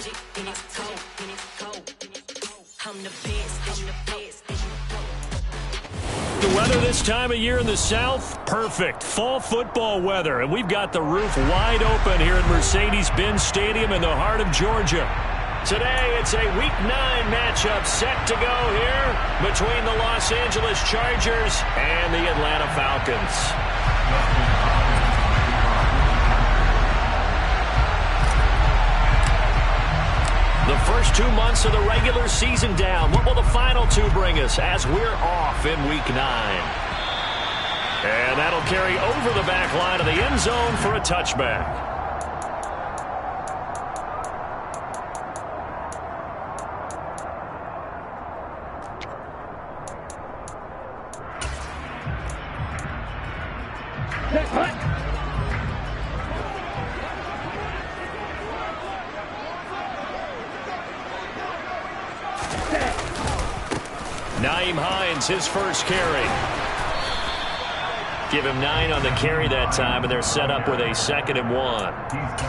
The weather this time of year in the South, perfect. Fall football weather, and we've got the roof wide open here at Mercedes-Benz Stadium in the heart of Georgia. Today, it's a Week 9 matchup set to go here between the Los Angeles Chargers and the Atlanta Falcons. The first 2 months of the regular season down. What will the final 2 bring us as we're off in Week 9? And that'll carry over the back line of the end zone for a touchback. His first carry. Give him 9 on the carry that time, and they're set up with a 2nd and 1.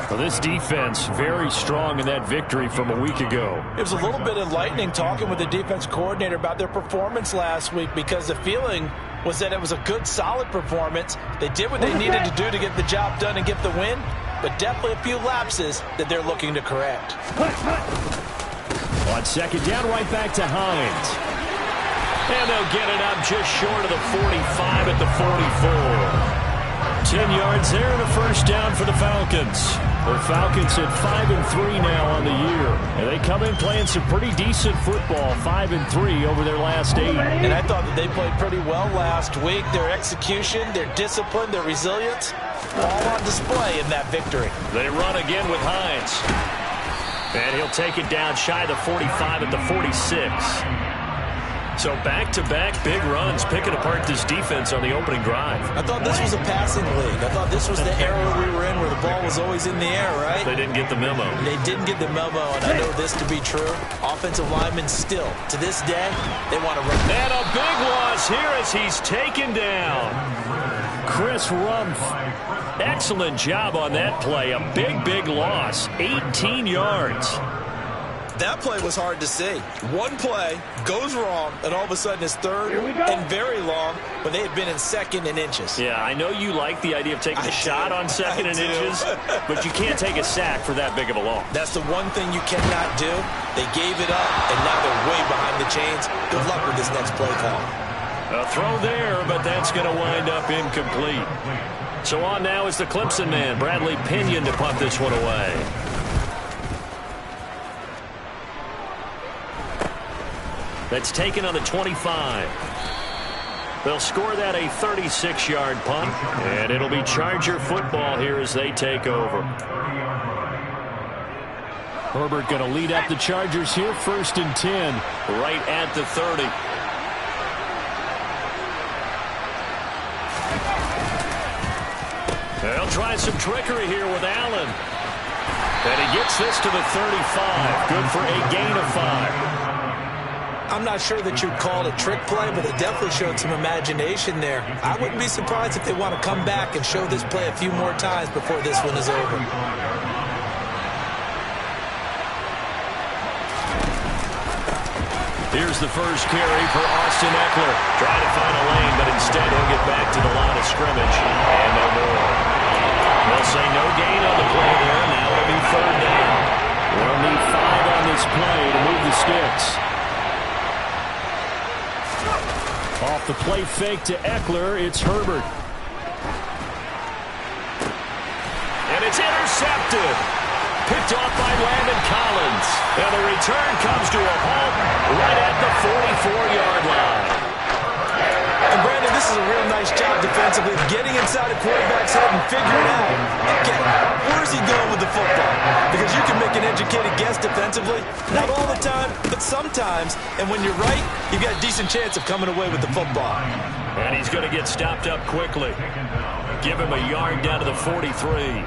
Well, this defense very strong in that victory from a week ago. It was a little bit enlightening talking with the defense coordinator about their performance last week, because the feeling was that it was a good, solid performance. They did what they needed to do to get the job done and get the win, but definitely a few lapses that they're looking to correct. On 2nd down, right back to Hines. And they'll get it up just short of the 45 at the 44. 10 yards there and a first down for the Falcons. The Falcons at 5-3 now on the year. And they come in playing some pretty decent football, 5-3 over their last 8. And I thought that they played pretty well last week. Their execution, their discipline, their resilience, all on display in that victory. They run again with Hines. And he'll take it down shy of the 45 at the 46. So back-to-back big runs, picking apart this defense on the opening drive. I thought this was a passing league. I thought this was the era we were in where the ball was always in the air, right? They didn't get the memo. They didn't get the memo, and I know this to be true. Offensive linemen still, to this day, they want to run. And a big loss here as he's taken down. Chris Rumpf, excellent job on that play. A big loss, 18 yards. That play was hard to see. One play goes wrong, and all of a sudden it's third and very long, but they had been in 2nd and inches. Yeah, I know you like the idea of taking a shot on 2nd and inches, but you can't take a sack for that big of a loss. That's the one thing you cannot do. They gave it up, and now they're way behind the chains. Good luck with this next play call. A throw there, but that's going to wind up incomplete. So on now is the Clemson man, Bradley Pinion, to punt this one away. That's taken on the 25. They'll score that a 36-yard punt, and it'll be Charger football here as they take over. Herbert going to lead up the Chargers here, 1st and 10, right at the 30. They'll try some trickery here with Allen. And he gets this to the 35. Good for a gain of 5. I'm not sure that you'd call it a trick play, but it definitely showed some imagination there. I wouldn't be surprised if they want to come back and show this play a few more times before this one is over. Here's the first carry for Austin Eckler. Trying to find a lane, but instead he'll get back to the line of scrimmage. And no more. They'll say no gain on the play there. Now it'll be 3rd down. We'll need 5 on this play to move the sticks. Off the play fake to Eckler, it's Herbert. And it's intercepted. Picked off by Landon Collins. And the return comes to a halt right at the 44-yard line. And Brandon, this is a real nice job defensively, getting inside a quarterback's head and figuring out, okay, where's he going with the football? Because you can make an educated guess defensively, not all the time, but sometimes. And when you're right, you've got a decent chance of coming away with the football. And he's going to get stopped up quickly. Give him a yard down to the 43.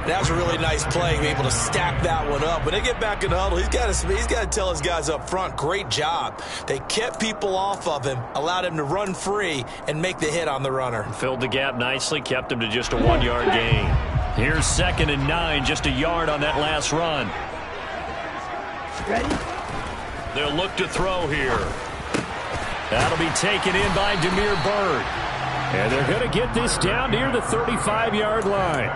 That was a really nice play, being able to stack that one up. When they get back in the huddle, he's got to tell his guys up front, great job. They kept people off of him, allowed him to run free, and make the hit on the runner. Filled the gap nicely, kept him to just a 1-yard gain. Here's 2nd and 9, just a yard on that last run. They'll look to throw here. That'll be taken in by Demir Bird. And they're going to get this down near the 35-yard line.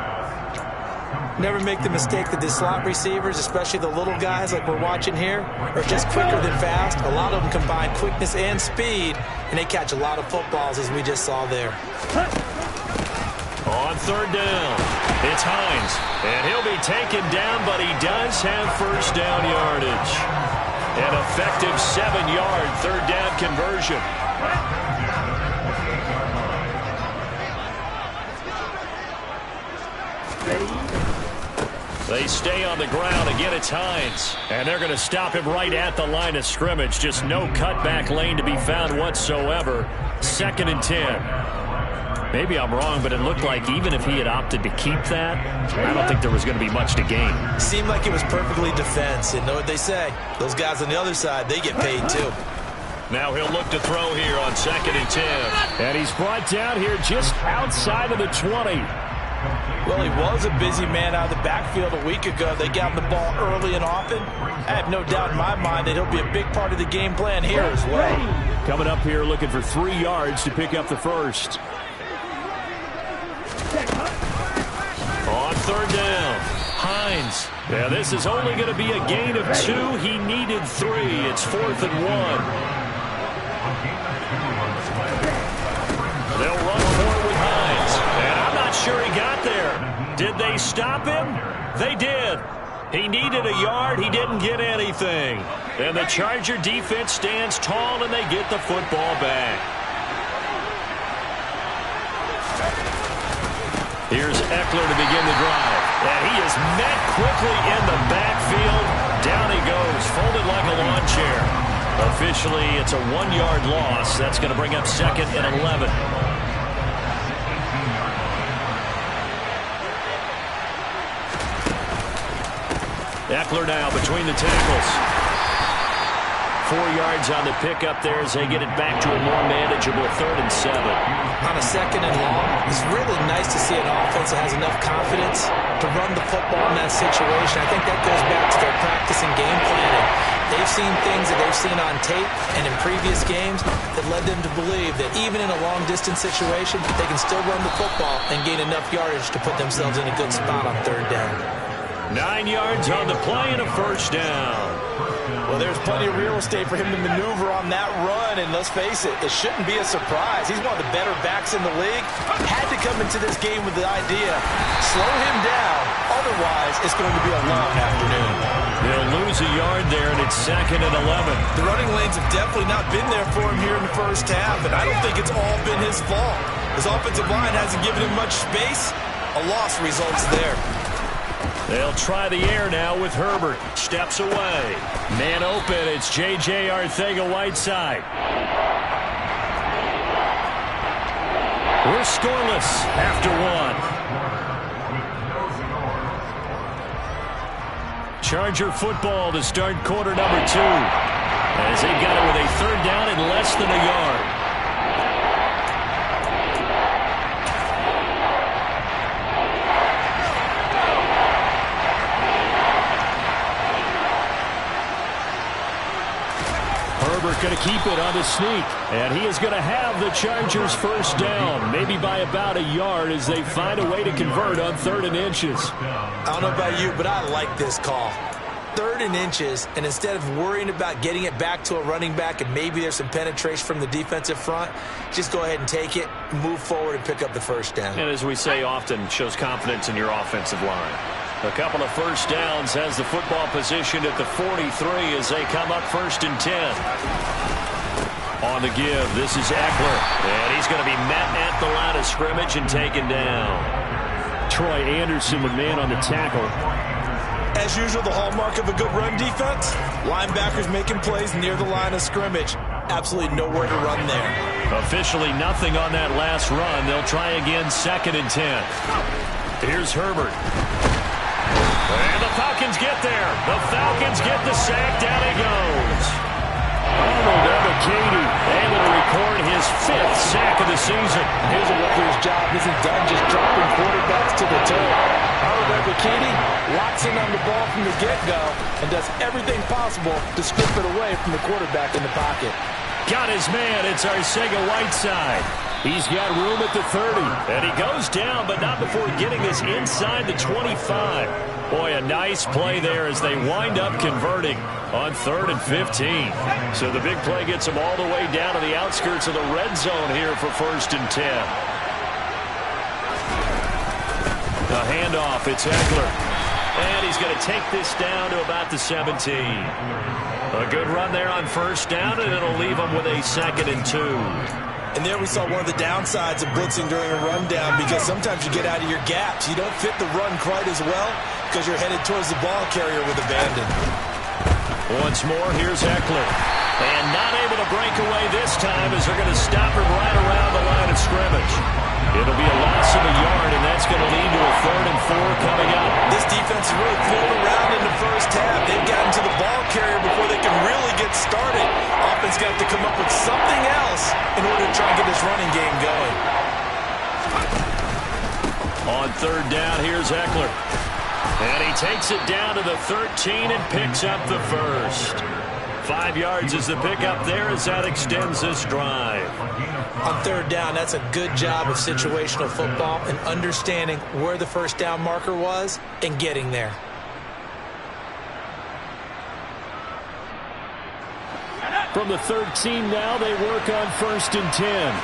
Never make the mistake that the slot receivers, especially the little guys like we're watching here, are just quicker than fast. A lot of them combine quickness and speed, and they catch a lot of footballs, as we just saw there. On third down, it's Hines. And he'll be taken down, but he does have first down yardage. An effective 7-yard third down conversion. They stay on the ground. Again, it's Hines. And they're going to stop him right at the line of scrimmage. Just no cutback lane to be found whatsoever. 2nd and 10. Maybe I'm wrong, but it looked like even if he had opted to keep that, I don't think there was going to be much to gain. Seemed like it was perfectly defense. And know what they say? Those guys on the other side, they get paid too. Now he'll look to throw here on 2nd and 10. And he's brought down here just outside of the 20. Well, he was a busy man out of the backfield a week ago. They got him the ball early and often. I have no doubt in my mind that he'll be a big part of the game plan here as well. Coming up here looking for 3 yards to pick up the first. On third down, Hines. Now this is only going to be a gain of 2. He needed 3. It's 4th and 1. They'll run forward with Hines. And I'm not sure he got there. Did they stop him? They did. He needed a yard. He didn't get anything. And the Charger defense stands tall, and they get the football back. Here's Eckler to begin the drive. And he is met quickly in the backfield. Down he goes, folded like a lawn chair. Officially, it's a 1-yard loss. That's going to bring up 2nd and 11. Eckler now between the tackles. 4 yards on the pickup there as they get it back to a more manageable 3rd and 7. On a 2nd and long, it's really nice to see an offense that has enough confidence to run the football in that situation. I think that goes back to their practice and game planning. They've seen things that they've seen on tape and in previous games that led them to believe that even in a long-distance situation, they can still run the football and gain enough yardage to put themselves in a good spot on 3rd down. 9 yards on the play and a first down. Well, there's plenty of real estate for him to maneuver on that run, and let's face it, it shouldn't be a surprise. He's one of the better backs in the league. Had to come into this game with the idea, slow him down, otherwise it's going to be a long afternoon. They'll lose a yard there, and it's 2nd and 11. The running lanes have definitely not been there for him here in the first half, and I don't think it's all been his fault. His offensive line hasn't given him much space. A loss results there. They'll try the air now with Herbert. Steps away. Man open. It's J.J. Arcega-Whiteside. We're scoreless after 1. Charger football to start quarter number 2. As they got it with a 3rd down and less than a yard. Going to keep it on the sneak, and he is going to have the Chargers first down, maybe by about a yard as they find a way to convert on 3rd and inches. I don't know about you, but I like this call. 3rd and inches, and instead of worrying about getting it back to a running back and maybe there's some penetration from the defensive front, just go ahead and take it, move forward, and pick up the first down. And as we say often, shows confidence in your offensive line. A couple of first downs, has the football position at the 43 as they come up 1st and 10. On the give, this is Eckler, and he's going to be met at the line of scrimmage and taken down. Troy Anderson, the man on the tackle. As usual, the hallmark of a good run defense, linebackers making plays near the line of scrimmage. Absolutely nowhere to run there. Officially nothing on that last run. They'll try again 2nd and 10. Here's Herbert. And the Falcons get there. The Falcons get the sack. Down he goes. Arnold McKinney able to record his 5th sack of the season. Here's a record's job isn't done just dropping quarterbacks to the turf. McKinney locks in on the ball from the get-go and does everything possible to strip it away from the quarterback in the pocket. Got his man. It's Arcega-Whiteside. He's got room at the 30. And he goes down, but not before getting this inside the 25. Boy, a nice play there as they wind up converting on 3rd and 15. So the big play gets them all the way down to the outskirts of the red zone here for 1st and 10. The handoff, it's Eckler. And he's going to take this down to about the 17. A good run there on 1st down, and it'll leave him with a 2nd and 2. And there we saw one of the downsides of blitzing during a rundown, because sometimes you get out of your gaps. You don't fit the run quite as well because you're headed towards the ball carrier with abandon. Once more, here's Eckler. And not able to break away this time as they're going to stop him right around the line of scrimmage. It'll be a loss of a yard, and that's going to lead to a 3rd and 4 coming up. This defense is really floating around in the first half. They've gotten to the ball carrier before they can really get started. Offense got to come up with something else in order to try and get this running game going. On 3rd down, here's Eckler. And he takes it down to the 13 and picks up the 1st. 5 yards is the pickup there as that extends this drive. On 3rd down, that's a good job of situational football and understanding where the 1st down marker was and getting there. From the 13 now, they work on 1st and 10.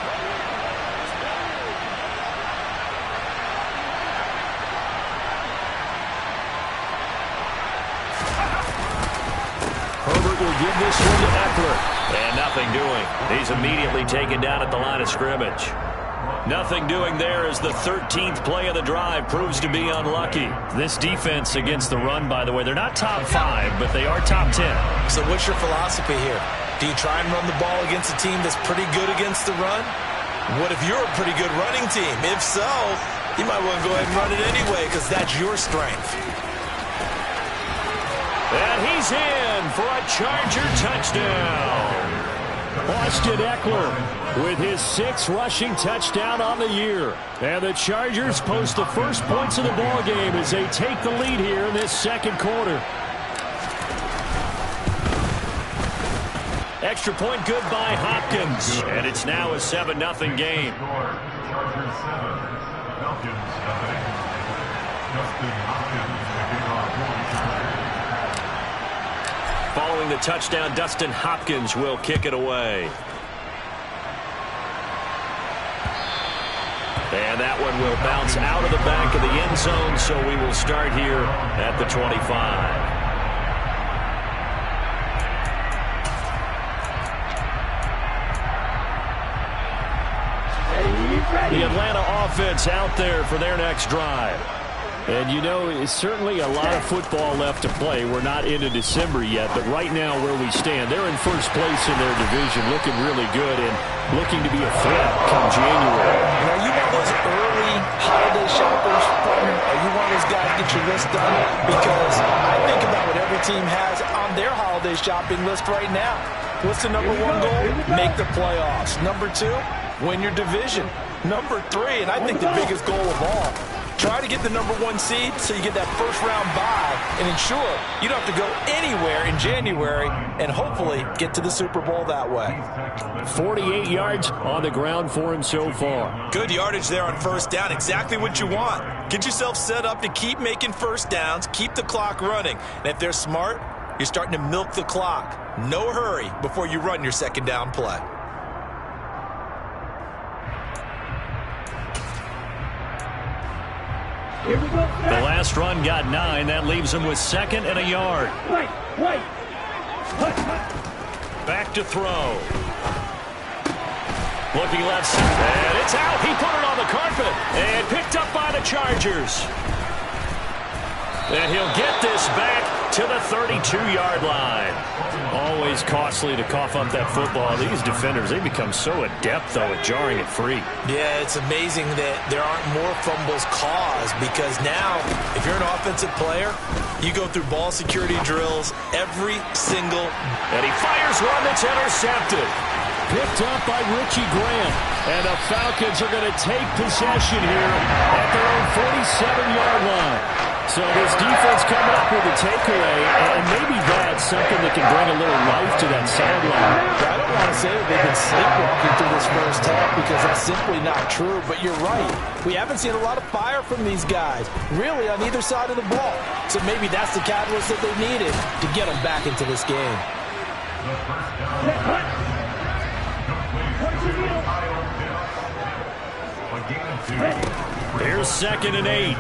Herbert will give this one to Eckler. And nothing doing. He's immediately taken down at the line of scrimmage. Nothing doing there as the 13th play of the drive proves to be unlucky. This defense against the run, by the way, they're not top 5, but they are top 10. So what's your philosophy here? Do you try and run the ball against a team that's pretty good against the run? What if you're a pretty good running team? If so, you might want to go ahead and run it anyway because that's your strength. And he's in for a Charger touchdown. Austin Eckler with his 6th rushing touchdown on the year. And the Chargers post the first points of the ball game as they take the lead here in this 2nd quarter. Extra point good by Hopkins. And it's now a 7-0 game. Following the touchdown, Dustin Hopkins will kick it away. And that one will bounce out of the back of the end zone, so we will start here at the 25. The Atlanta offense out there for their next drive. And, you know, it's certainly a lot of football left to play. We're not into December yet, but right now where we stand, they're in first place in their division, looking really good and looking to be a threat come January. Are you one of those early holiday shoppers, partner? Are you one of those guys get your list done? Because I think about what every team has on their holiday shopping list right now. What's the number 1 goal? Make the playoffs. Number 2, win your division. Number 3, and I think the biggest goal of all, try to get the number 1 seed so you get that first-round bye and ensure you don't have to go anywhere in January and hopefully get to the Super Bowl that way. 48 yards on the ground for him so far. Good yardage there on 1st down. Exactly what you want. Get yourself set up to keep making 1st downs, keep the clock running. And if they're smart, you're starting to milk the clock. No hurry before you run your 2nd down play. The last run got 9. That leaves him with 2nd and a yard. Back to throw. Looking left side, and it's out. He put it on the carpet and picked up by the Chargers. And he'll get this back to the 32-yard line. Always costly to cough up that football. These defenders, they become so adept, though, at jarring it free. Yeah, it's amazing that there aren't more fumbles caused, because now, if you're an offensive player, you go through ball security drills every single. And he fires one that's intercepted. Picked up by Richie Grant. And the Falcons are going to take possession here at their own 47-yard line. So this defense coming up with a takeaway, and maybe that's something that can bring a little life to that sideline. I don't want to say that they've been sleepwalking through this first half, because that's simply not true. But you're right. We haven't seen a lot of fire from these guys, really, on either side of the ball. So maybe that's the catalyst that they needed to get them back into this game. Here's 2nd and 8.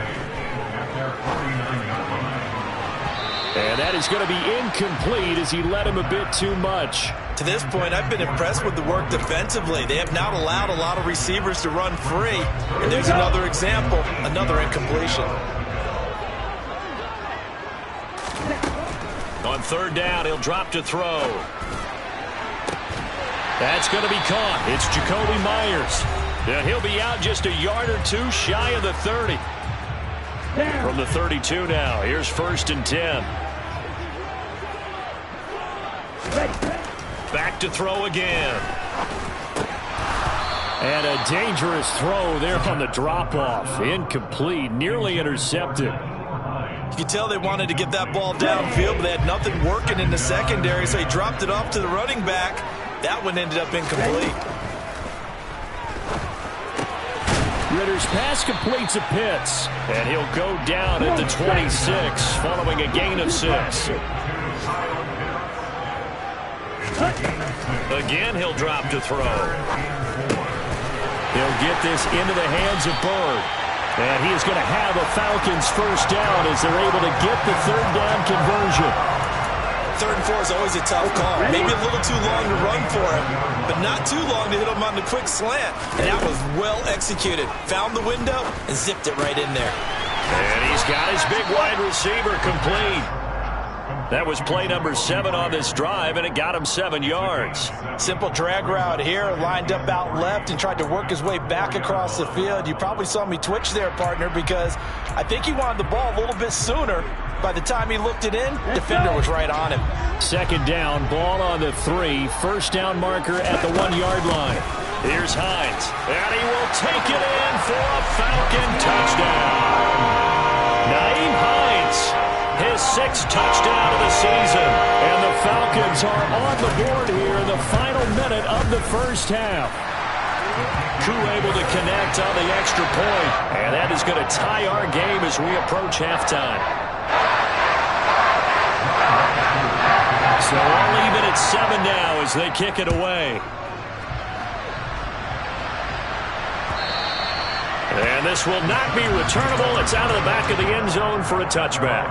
And that is going to be incomplete as he led him a bit too much. To this point, I've been impressed with the work defensively. They have not allowed a lot of receivers to run free. And there's another example, another incompletion. On 3rd down, he'll drop to throw. That's going to be caught. It's Jacoby Myers. And he'll be out just a yard or two shy of the 30. From the 32 now, here's 1st and 10. Back to throw again. And a dangerous throw there on the drop-off. Incomplete, nearly intercepted. You could tell they wanted to get that ball downfield, but they had nothing working in the secondary, so he dropped it off to the running back. That one ended up incomplete. Ritter's pass completes a Pitts, and he'll go down at the 26 following a gain of 6. Again, he'll drop to throw. He'll get this into the hands of Bird, and he is going to have a Falcons first down as they're able to get the 3rd down conversion. 3rd and 4 is always a tough call. Maybe a little too long to run for him, but not too long to hit him on the quick slant. And that was well executed. Found the window and zipped it right in there. And he's got his big wide receiver complete. That was play number 7 on this drive, and it got him 7 yards. Simple drag route here, lined up out left and tried to work his way back across the field. You probably saw me twitch there, partner, because I think he wanted the ball a little bit sooner. By the time he looked it in, defender was right on him. 2nd down, ball on the 3. 1st down marker at the 1-yard line. Here's Hines, and he will take it in for a Falcon touchdown. Nyheim Hines, his 6th touchdown of the season. And the Falcons are on the board here in the final minute of the first half. Koo able to connect on the extra point. And that is going to tie our game as we approach halftime. So all even at 7 now as they kick it away. And this will not be returnable. It's out of the back of the end zone for a touchback.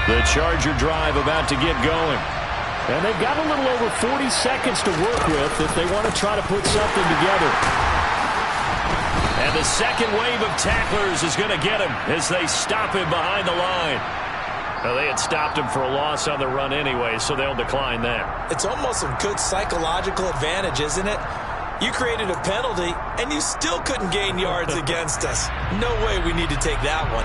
The Charger drive about to get going. And they've got a little over 40 seconds to work with if they want to try to put something together. And the second wave of tacklers is going to get him as they stop him behind the line. Well, they had stopped him for a loss on the run anyway, so they'll decline that. It's almost a good psychological advantage, isn't it? You created a penalty, and you still couldn't gain yards against us. No way we need to take that one.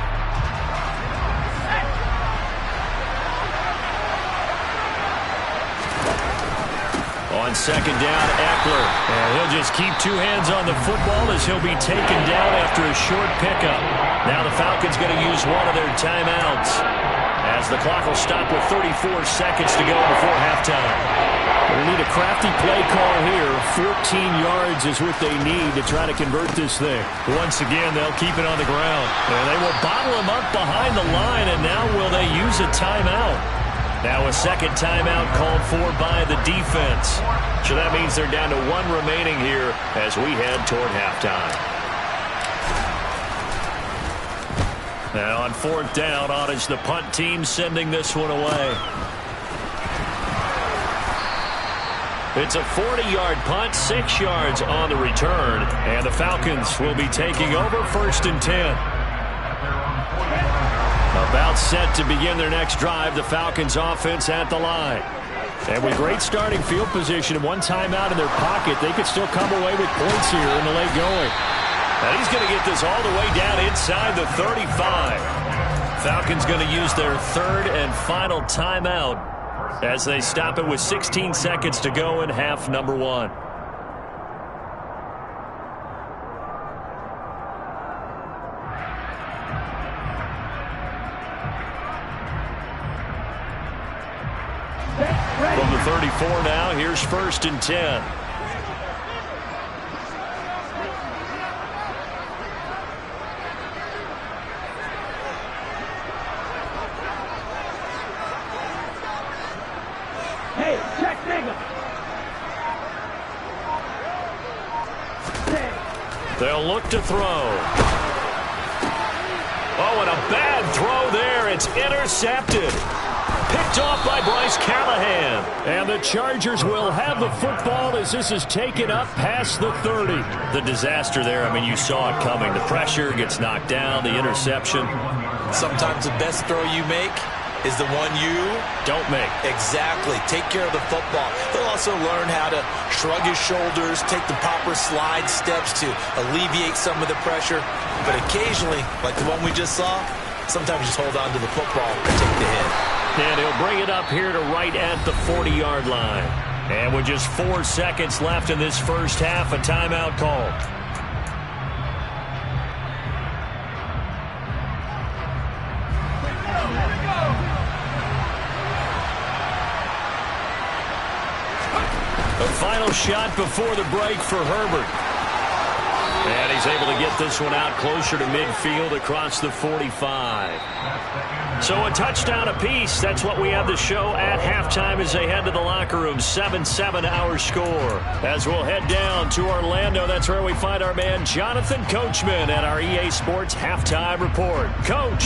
On 2nd down, Eckler. And he'll just keep 2 hands on the football as he'll be taken down after a short pickup. Now the Falcons going to use one of their timeouts as the clock will stop with 34 seconds to go before halftime. They need a crafty play call here. 14 yards is what they need to try to convert this thing. Once again, they'll keep it on the ground. And they will bottle him up behind the line, and now will they use a timeout? Now a second timeout called for by the defense. So that means they're down to 1 remaining here as we head toward halftime. Now on 4th down, on is the punt team sending this one away. It's a 40-yard punt, 6 yards on the return, and the Falcons will be taking over 1st and 10. About set to begin their next drive, the Falcons offense at the line. And with great starting field position and one timeout in their pocket, they could still come away with points here in the late going. And he's going to get this all the way down inside the 35. Falcons going to use their 3rd and final timeout as they stop it with 16 seconds to go in half number 1. From the 34 now, here's 1st and 10. Hey, check nigga. They'll look to throw. Oh, and a bad throw there. It's intercepted. Picked off by Bryce Callahan. And the Chargers will have the football as this is taken up past the 30. The disaster there, I mean, you saw it coming. The pressure gets knocked down, the interception. Sometimes the best throw you make is the one you don't make. Exactly. Take care of the football. He'll also learn how to shrug his shoulders, take the proper slide steps to alleviate some of the pressure. But occasionally, like the one we just saw, sometimes just hold on to the football and take the hit. And he'll bring it up here to right at the 40-yard line. And with just 4 seconds left in this first half, a timeout called. The final shot before the break for Herbert. And he's able to get this one out closer to midfield across the 45. So a touchdown apiece. That's what we have the show at halftime as they head to the locker room. 7-7 our score. As we'll head down to Orlando, that's where we find our man Jonathan Coachman at our EA Sports Halftime Report. Coach.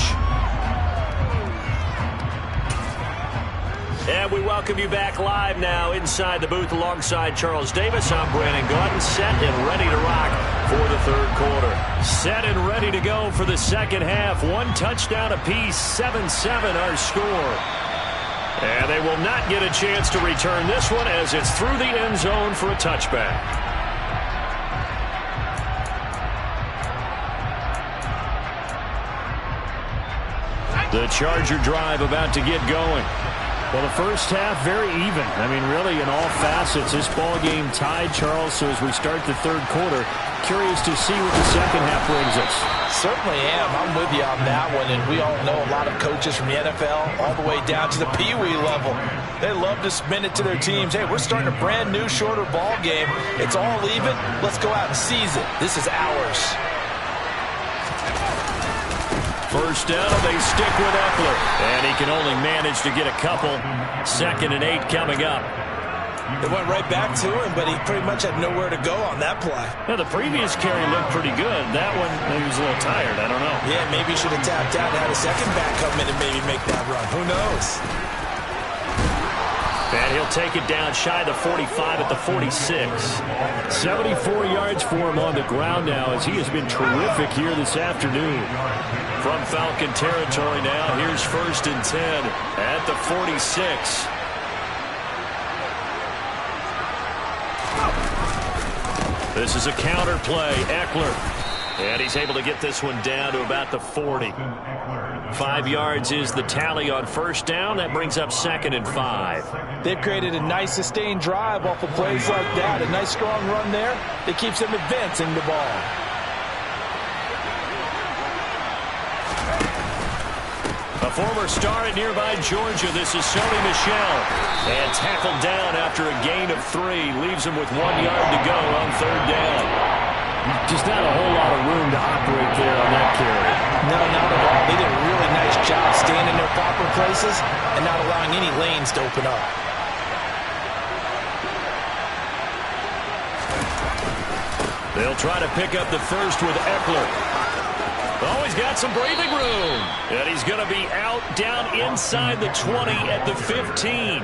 And we welcome you back live now inside the booth alongside Charles Davis. I'm Brandon Gaudin, set and ready to rock for the third quarter. Set and ready to go for the second half. 1 touchdown apiece, 7-7 our score. And they will not get a chance to return this one as it's through the end zone for a touchback. The Charger drive about to get going. Well, the first half, very even. I mean, really, in all facets, this ball game tied, Charles. So as we start the third quarter, curious to see what the second half brings us. Certainly am. I'm with you on that one. And we all know a lot of coaches from the NFL all the way down to the Pee-wee level. They love to spin it to their teams. Hey, we're starting a brand new, shorter ball game. It's all even. Let's go out and seize it. This is ours. First down, they stick with Eckler. And he can only manage to get a couple. 2nd and 8 coming up. They went right back to him, but he pretty much had nowhere to go on that play. Yeah, the previous carry looked pretty good. That one, he was a little tired. I don't know. Yeah, maybe he should have tapped out and had a second back come in and maybe make that run. Who knows? And he'll take it down shy of the 45 at the 46. 74 yards for him on the ground now as he has been terrific here this afternoon. From Falcon territory now, here's 1st and 10 at the 46. This is a counter play, Eckler. And he's able to get this one down to about the 40. 5 yards is the tally on first down. That brings up 2nd and 5. They've created a nice sustained drive off of plays like that. A nice strong run there that keeps them advancing the ball. A former star at nearby Georgia, this is Sony Michel. And tackled down after a gain of 3. Leaves him with 1 yard to go on third down. Just not a whole lot of room to operate there on that carry. No, not at all. They did a really nice job staying in their proper places and not allowing any lanes to open up. They'll try to pick up the first with Eckler. Oh, he's got some breathing room. And he's going to be out down inside the 20 at the 15.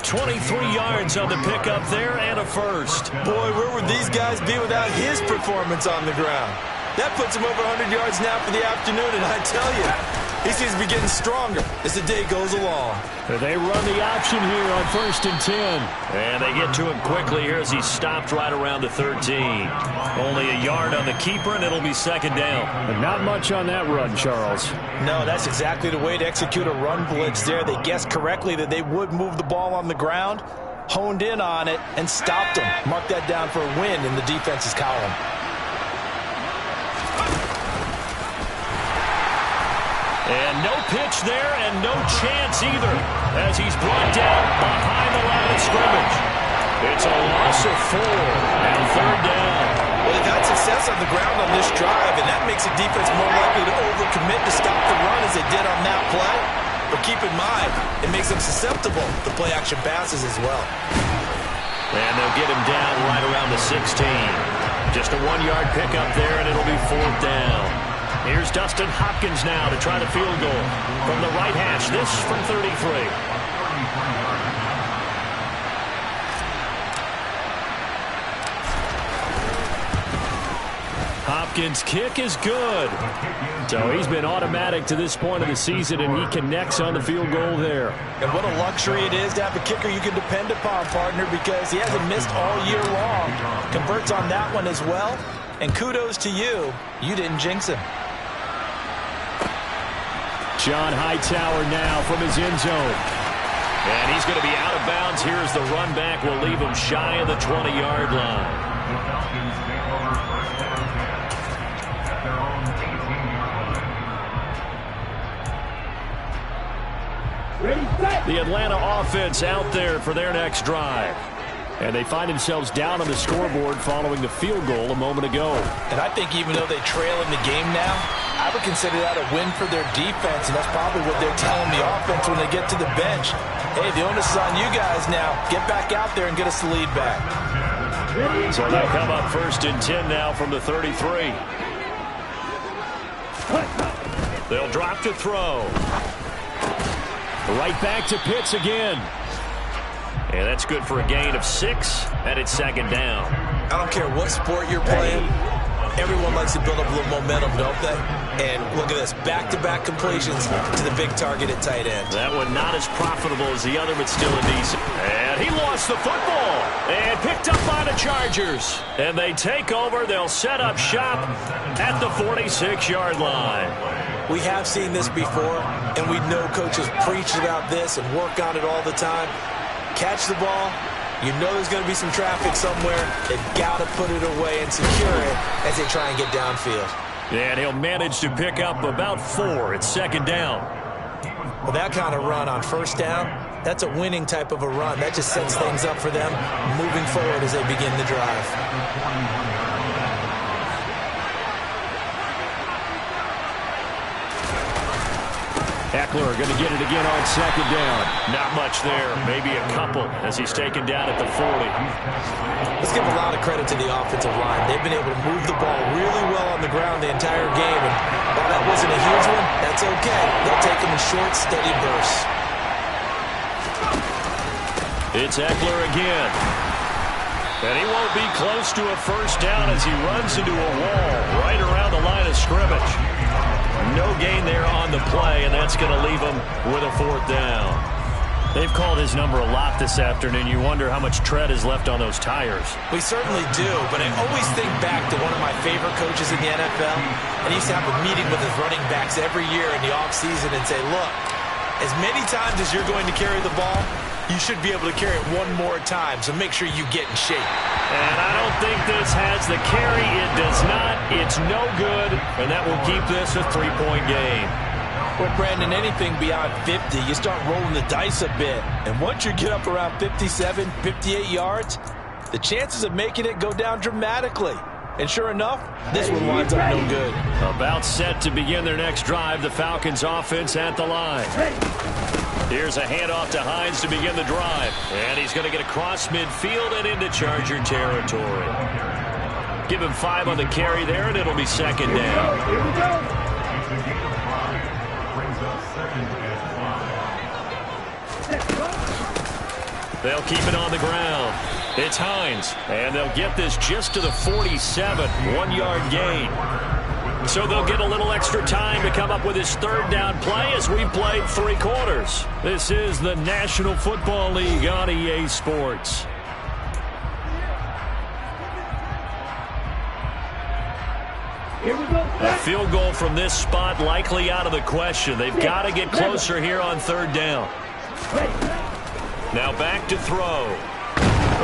23 yards on the pickup there and a first. Boy, where would these guys be without his performance on the ground? That puts him over 100 yards now for the afternoon, and I tell you, he seems to be getting stronger as the day goes along. They run the option here on 1st and 10. And they get to him quickly here as he's stopped right around the 13. Only a yard on the keeper, and it'll be 2nd down. And not much on that run, Charles. No, that's exactly the way to execute a run blitz there. They guessed correctly that they would move the ball on the ground, honed in on it, and stopped them. Mark that down for a win in the defense's column. And no pitch there and no chance either as he's brought down behind the line of scrimmage. It's a loss of 4 and 3rd down. Well, they've had success on the ground on this drive, and that makes a defense more likely to overcommit to stop the run as they did on that play. But keep in mind, it makes them susceptible to play-action passes as well. And they'll get him down right around the 16. Just a 1-yard pickup there, and it'll be 4th down. Here's Dustin Hopkins now to try the field goal from the right hash. This from 33. Hopkins' kick is good. So he's been automatic to this point of the season, and he connects on the field goal there. And what a luxury it is to have a kicker you can depend upon, partner, because he hasn't missed all year long. Converts on that one as well. And kudos to you. You didn't jinx him. John Hightower now from his end zone. And he's going to be out of bounds. Here's the run back. Will leave him shy of the 20-yard line. The Atlanta offense out there for their next drive. And they find themselves down on the scoreboard following the field goal a moment ago. And I think even though they trail in the game now, I would consider that a win for their defense, and that's probably what they're telling the offense when they get to the bench. Hey, the onus is on you guys now. Get back out there and get us the lead back. So they come up 1st and 10 now from the 33. They'll drop to throw. Right back to Pitts again. And that's good for a gain of 6, and it's 2nd down. I don't care what sport you're playing. Everyone likes to build up a little momentum, don't they? And look at this, back-to-back completions to the big target at tight end. That one not as profitable as the other, but still a decent. And he lost the football and picked up by the Chargers. And they take over. They'll set up shop at the 46-yard line. We have seen this before, and we know coaches preach about this and work on it all the time. Catch the ball. You know there's going to be some traffic somewhere. They've got to put it away and secure it as they try and get downfield. And he'll manage to pick up about 4. It's 2nd down. Well, that kind of run on 1st down, that's a winning type of a run. That just sets things up for them moving forward as they begin the drive. Eckler going to get it again on 2nd down. Not much there. Maybe a couple as he's taken down at the 40. Let's give a lot of credit to the offensive line. They've been able to move the ball really well on the ground the entire game. And while that wasn't a huge one, that's okay. They'll take them in short, steady bursts. It's Eckler again. And he won't be close to a 1st down as he runs into a wall right around the line of scrimmage. No gain there on the play, and that's going to leave him with a 4th down. They've called his number a lot this afternoon. You wonder how much tread is left on those tires. We certainly do, but I always think back to one of my favorite coaches in the NFL, and he used to have a meeting with his running backs every year in the offseason and say, look, as many times as you're going to carry the ball, you should be able to carry it one more time, so make sure you get in shape. And I don't think this has the carry. It does not. It's no good, and that will keep this a 3-point game. Well, Brandon, anything beyond 50, you start rolling the dice a bit. And once you get up around 57, 58 yards, the chances of making it go down dramatically. And sure enough, this one winds up no good. About set to begin their next drive, the Falcons offense at the line. Here's a handoff to Hines to begin the drive. And he's going to get across midfield and into Charger territory. Give him 5 on the carry there, and it'll be 2nd down. Here we go. They'll keep it on the ground. It's Hines, and they'll get this just to the 47, 1-yard gain. So they'll get a little extra time to come up with his third down play as we played 3 quarters. This is the National Football League on EA Sports. Here we go. A field goal from this spot likely out of the question. They've got to get closer here on third down. Now back to throw.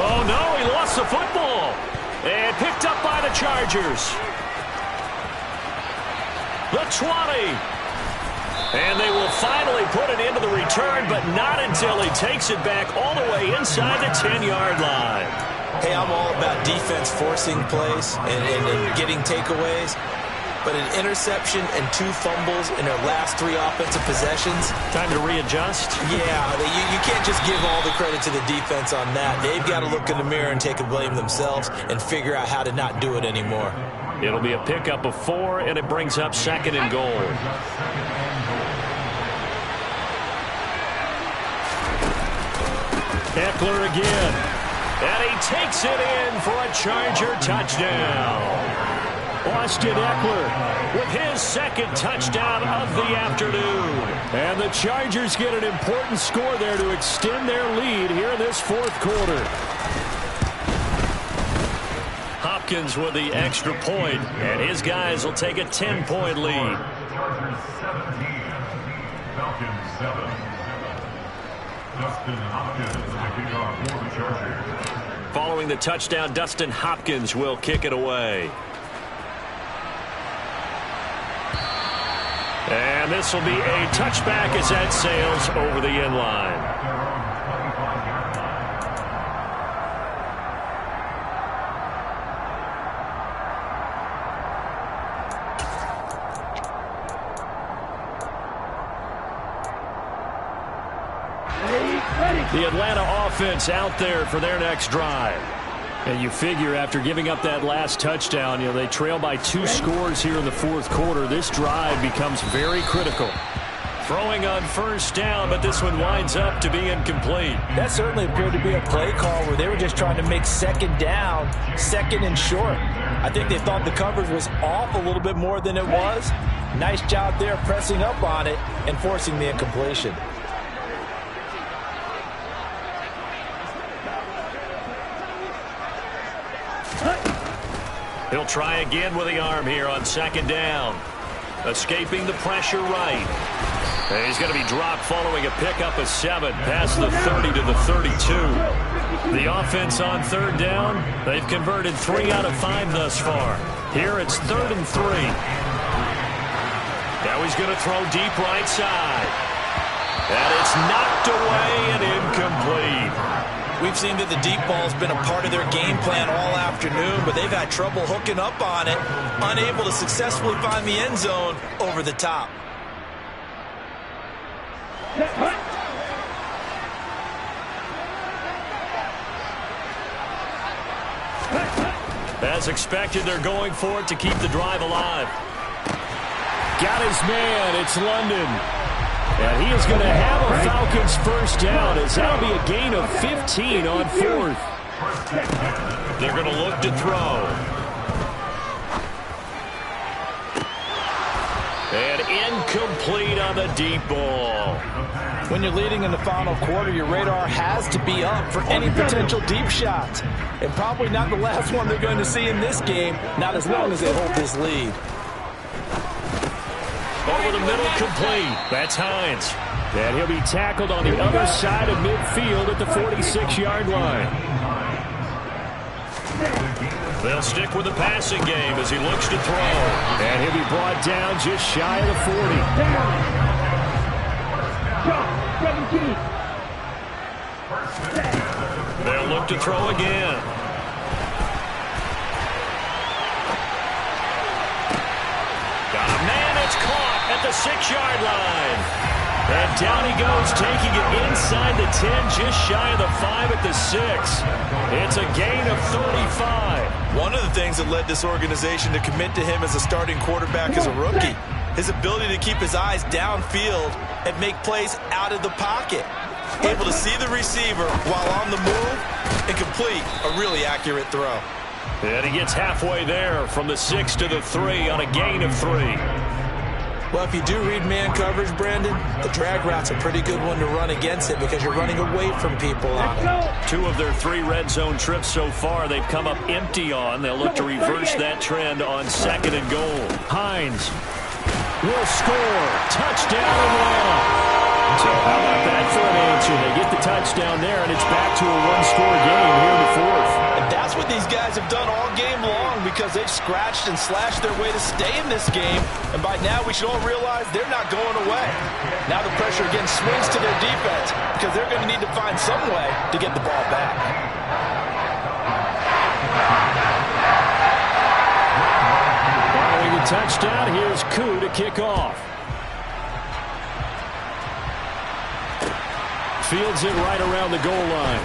Oh, no, he lost the football. And picked up by the Chargers. The 20. And they will finally put it into the return, but not until he takes it back all the way inside the 10-yard line. Hey, I'm all about defense forcing plays and getting takeaways. But an interception and 2 fumbles in their last 3 offensive possessions. Time to readjust? Yeah, you can't just give all the credit to the defense on that. They've got to look in the mirror and take the blame themselves and figure out how to not do it anymore. It'll be a pickup of 4, and it brings up 2nd and goal. Eckler again. And he takes it in for a Charger touchdown. Austin Eckler with his 2nd touchdown of the afternoon. And the Chargers get an important score there to extend their lead here in this 4th quarter. Hopkins with the extra point, and his guys will take a 10-point lead. Following the touchdown, Dustin Hopkins will kick it away. And this will be a touchback as that sails over the end line. The Atlanta offense out there for their next drive. And you figure after giving up that last touchdown, they trail by 2 scores here in the 4th quarter. This drive becomes very critical. Throwing on 1st down, but this one winds up to be incomplete. That certainly appeared to be a play call where they were just trying to make 2nd down, 2nd and short. I think they thought the coverage was off a little bit more than it was. Nice job there pressing up on it and forcing the incompletion. He'll try again with the arm here on 2nd down. Escaping the pressure right. And he's going to be dropped following a pickup of 7 past the 30 to the 32. The offense on 3rd down, they've converted 3 out of 5 thus far. Here it's 3rd and 3. Now he's going to throw deep right side. And it's knocked away and incomplete. We've seen that the deep ball's been a part of their game plan all afternoon, but they've had trouble hooking up on it, unable to successfully find the end zone over the top. As expected, they're going for it to keep the drive alive. Got his man. It's London. And he is going to have a Falcons 1st down as that'll be a gain of 15 on 4th. They're going to look to throw. And incomplete on the deep ball. When you're leading in the final quarter, your radar has to be up for any potential deep shots. And probably not the last one they're going to see in this game, not as long as they hold this lead. Over the middle, complete. That's Hines. And he'll be tackled on the other side of midfield at the 46-yard line. They'll stick with the passing game as he looks to throw. And he'll be brought down just shy of the 40. They'll look to throw again. Got a man that's caught at the 6-yard line. And down he goes, taking it inside the 10, just shy of the 5 at the 6. It's a gain of 35. One of the things that led this organization to commit to him as a starting quarterback as a rookie, his ability to keep his eyes downfield and make plays out of the pocket. able to see the receiver while on the move and complete a really accurate throw. And he gets halfway there from the 6 to the 3 on a gain of 3. Well, if you do read man coverage, Brandon, the drag route's a pretty good one to run against it because you're running away from people on it. 2 of their 3 red zone trips so far they've come up empty on. They'll look to reverse that trend on 2nd and goal. Hines will score. Touchdown and one. So how about that for an answer? They get the touchdown there, and it's back to a one-score game here in the 4th. And that's what these guys have done all game long because they've scratched and slashed their way to stay in this game. And by now, we should all realize they're not going away. Now the pressure again swings to their defense because they're going to need to find some way to get the ball back. Following the touchdown, here's Koo to kick off. Fields it right around the goal line.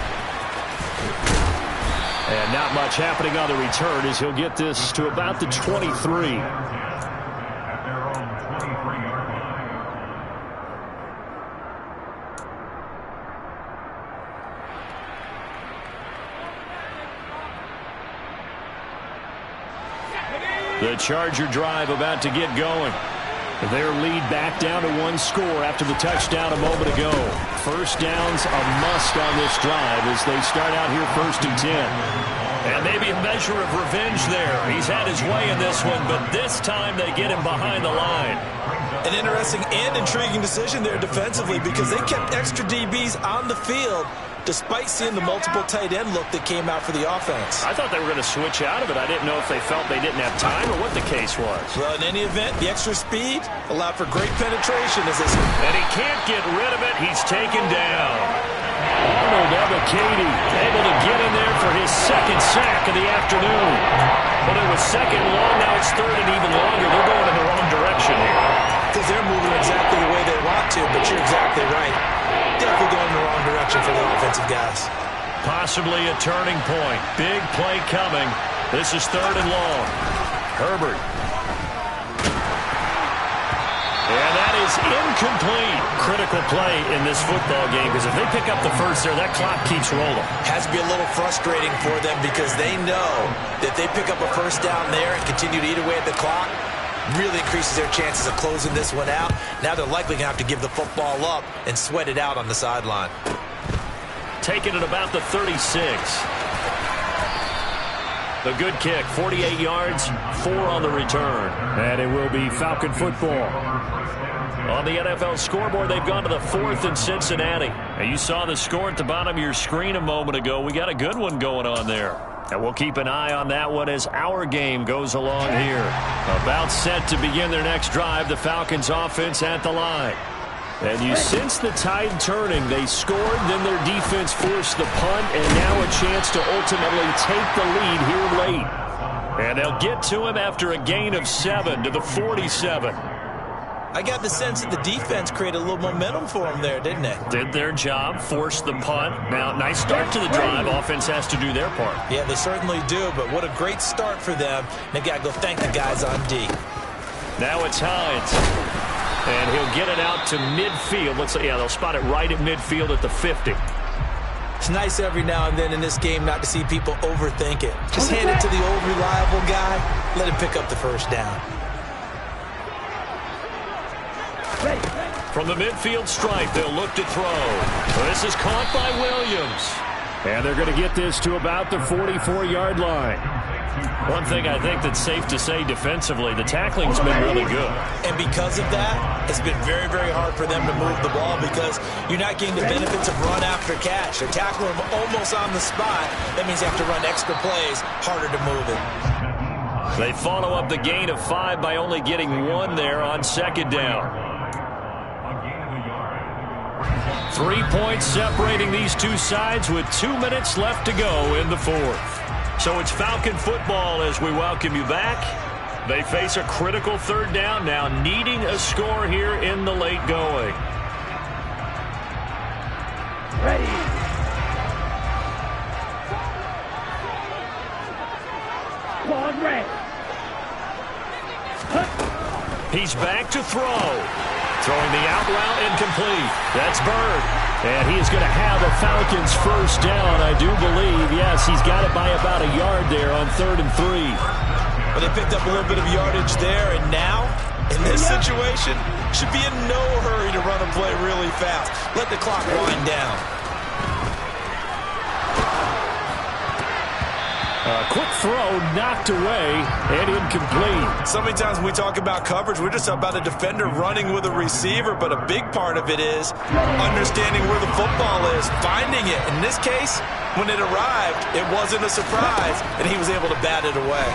And not much happening on the return as he'll get this to about the 23. The Charger drive about to get going. Their lead back down to 1 score after the touchdown a moment ago. First down's a must on this drive as they start out here 1st and 10. And maybe a measure of revenge there. He's had his way in this one, but this time they get him behind the line. An interesting and intriguing decision there defensively because they kept extra DBs on the field despite seeing the multiple tight end look that came out for the offense. I thought they were going to switch out of it. I didn't know if they felt they didn't have time or what the case was. Well, in any event, the extra speed allowed for great penetration as they... And he can't get rid of it. He's taken down. Arnold Ebiketie able to get in there for his 2nd sack of the afternoon. But it was 2nd and long. Now it's 3rd and even longer. They're going in the wrong direction here. Because they're moving exactly the way they want to, but you're exactly right. Definitely going in the wrong direction for the offensive guys. Possibly a turning point. Big play coming. This is 3rd and long. Herbert. And that is incomplete. Critical play in this football game because if they pick up the first there, that clock keeps rolling. Has to be a little frustrating for them because they know that they pick up a first down there and continue to eat away at the clock, really increases their chances of closing this one out. Now they're likely going to have to give the football up and sweat it out on the sideline. Taking it about the 36. A good kick, 48 yards, 4 on the return. And it will be Falcon football. On the NFL scoreboard, they've gone to the 4th in Cincinnati. And you saw the score at the bottom of your screen a moment ago. We got a good one going on there. And we'll keep an eye on that one as our game goes along here. About set to begin their next drive, the Falcons offense at the line. And you sense the tide turning. They scored, then their defense forced the punt, and now a chance to ultimately take the lead here late. And they'll get to him after a gain of 7 to the 47. I got the sense that the defense created a little momentum for them there, didn't it? Did their job, forced the punt. Now, nice start to the drive. Offense has to do their part. Yeah, they certainly do, but what a great start for them. They've got to go thank the guys on D. Now it's Hines. And he'll get it out to midfield. Looks like, yeah, they'll spot it right at midfield at the 50. It's nice every now and then in this game not to see people overthink it. Just hand it to the old reliable guy. Let him pick up the first down. From the midfield stripe, they'll look to throw. This is caught by Williams. And they're going to get this to about the 44-yard line. One thing I think that's safe to say defensively, the tackling's been really good. And because of that, it's been very, very hard for them to move the ball because you're not getting the benefits of run after catch. They're tackling them almost on the spot. That means you have to run extra plays, harder to move it. They follow up the gain of 5 by only getting 1 there on 2nd down. 3 points separating these two sides with 2 minutes left to go in the 4th. So it's Falcon football as we welcome you back. They face a critical 3rd down now, needing a score here in the late going. Ready. Ball red. He's back to throw. Throwing the out route incomplete. That's Bird. And he is going to have a Falcons first down, I do believe. Yes, he's got it by about a yard there on 3rd and 3. Well, they picked up a little bit of yardage there, and now, in this situation, should be in no hurry to run a play really fast. Let the clock wind down. A quick throw knocked away and incomplete. So many times when we talk about coverage, we're just about a defender running with a receiver, but a big part of it is understanding where the football is, finding it. In this case, when it arrived, it wasn't a surprise, and he was able to bat it away.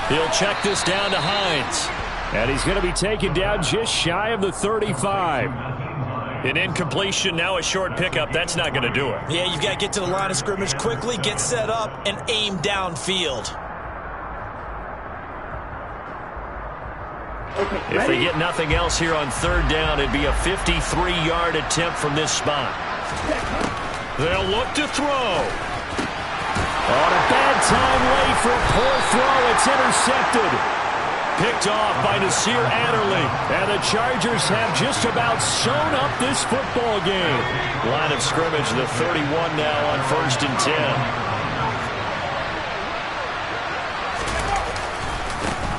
He'll check this down to Hines. And he's going to be taken down just shy of the 35. An incompletion, now a short pickup. That's not going to do it. Yeah, you've got to get to the line of scrimmage quickly, get set up, and aim downfield. If they get nothing else here on 3rd down, it'd be a 53-yard attempt from this spot. They'll look to throw. On a bad time late for a poor throw. It's intercepted. Picked off by Nasir Adderley. And the Chargers have just about sewn up this football game. Line of scrimmage, the 31 now on 1st and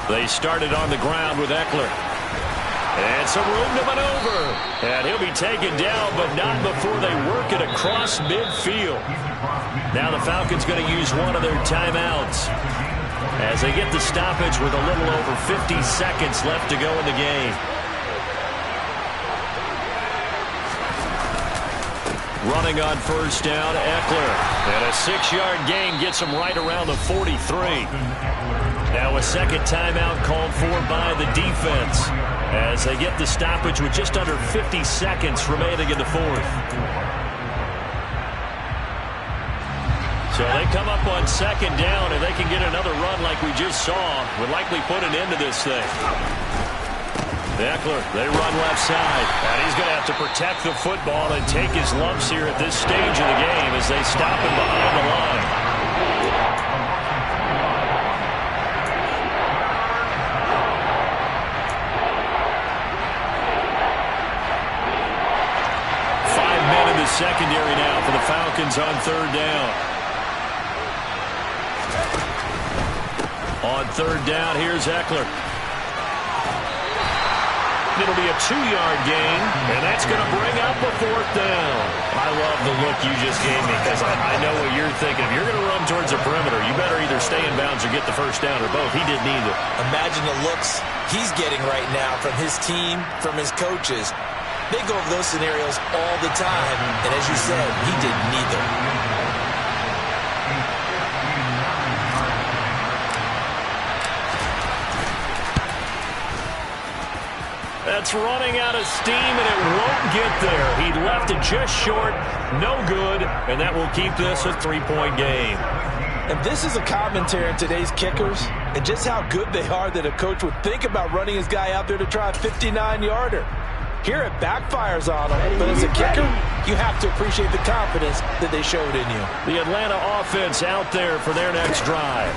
10. They started on the ground with Eckler. And some room to maneuver. And he'll be taken down, but not before they work it across midfield. Now the Falcons going to use one of their timeouts as they get the stoppage with a little over 50 seconds left to go in the game. Running on 1st down, Eckler. And a 6-yard gain gets him right around the 43. Now a second timeout called for by the defense as they get the stoppage with just under 50 seconds remaining in the 4th. So they come up on 2nd down, and they can get another run like we just saw. Would likely put an end to this thing. Eckler, they run left side. And he's going to have to protect the football and take his lumps here at this stage of the game as they stop him behind the line. Secondary now for the Falcons on 3rd down. On 3rd down, here's Eckler. It'll be a 2-yard gain, and that's going to bring up a 4th down. I love the look you just gave me because I know what you're thinking. If you're going to run towards the perimeter, you better either stay in bounds or get the first down, or both. He did neither. Imagine the looks he's getting right now from his team, from his coaches. They go over those scenarios all the time, and as you said, he did neither. That's running out of steam, and it won't get there. He left it just short, no good, and that will keep this a 3-point game. And this is a commentary on today's kickers and just how good they are that a coach would think about running his guy out there to try a 59-yarder. Here it backfires on him, but as a kicker, you have to appreciate the confidence that they showed in you. The Atlanta offense out there for their next drive.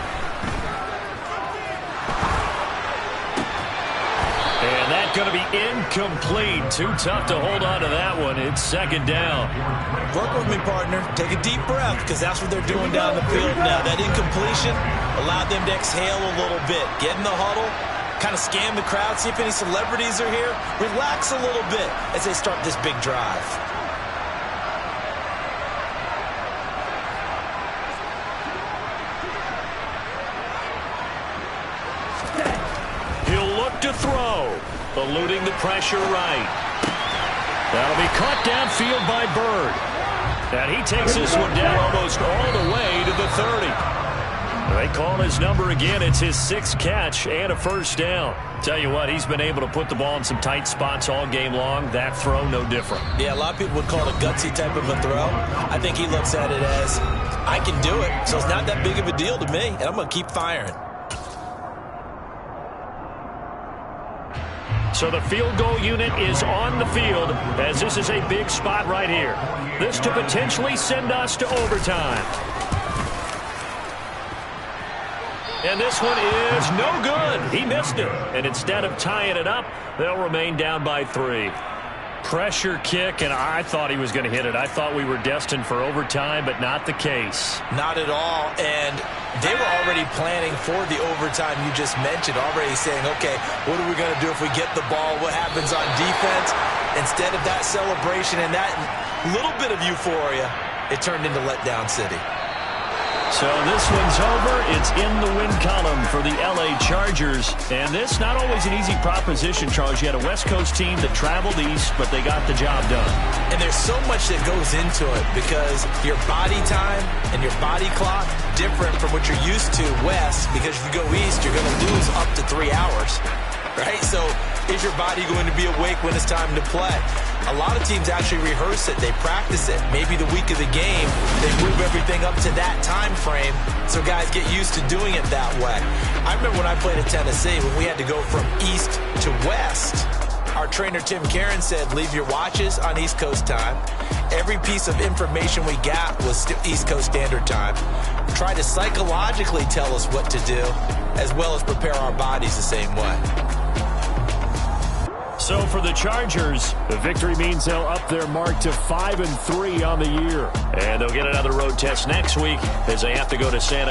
And that's going to be incomplete. Too tough to hold on to that one. It's 2nd down. Work with me, partner. Take a deep breath because that's what they're doing down the field now. That incompletion allowed them to exhale a little bit. Get in the huddle. Kind of scan the crowd, see if any celebrities are here. Relax a little bit as they start this big drive. He'll look to throw, eluding the pressure right. That'll be caught downfield by Bird. And he takes this one down almost all the way to the 30. They call his number again. It's his 6th catch and a first down. Tell you what, he's been able to put the ball in some tight spots all game long. That throw, no different. Yeah, a lot of people would call it a gutsy type of a throw. I think he looks at it as, I can do it, so it's not that big of a deal to me, and I'm going to keep firing. So the field goal unit is on the field as this is a big spot right here. This to potentially send us to overtime. And this one is no good. He missed it. And instead of tying it up, they'll remain down by 3. Pressure kick, and I thought he was going to hit it. I thought we were destined for overtime, but not the case. Not at all, and they were already planning for the overtime you just mentioned, already saying, okay, what are we going to do if we get the ball? What happens on defense? Instead of that celebration and that little bit of euphoria, it turned into letdown city. So this one's over. It's in the win column for the L.A. Chargers. And this, not always an easy proposition, Charles. You had a West Coast team that traveled east, but they got the job done. And there's so much that goes into it because your body time and your body clock different from what you're used to west, because if you go east, you're going to lose up to 3 hours, right? So is your body going to be awake when it's time to play? A lot of teams actually rehearse it. They practice it. Maybe the week of the game, they move everything up to that time frame so guys get used to doing it that way. I remember when I played at Tennessee, when we had to go from east to west, our trainer Tim Karen said, leave your watches on East Coast time. Every piece of information we got was East Coast Standard Time. Try to psychologically tell us what to do, as well as prepare our bodies the same way. So for the Chargers, the victory means they'll up their mark to 5-3 on the year. And they'll get another road test next week as they have to go to Santa Clara.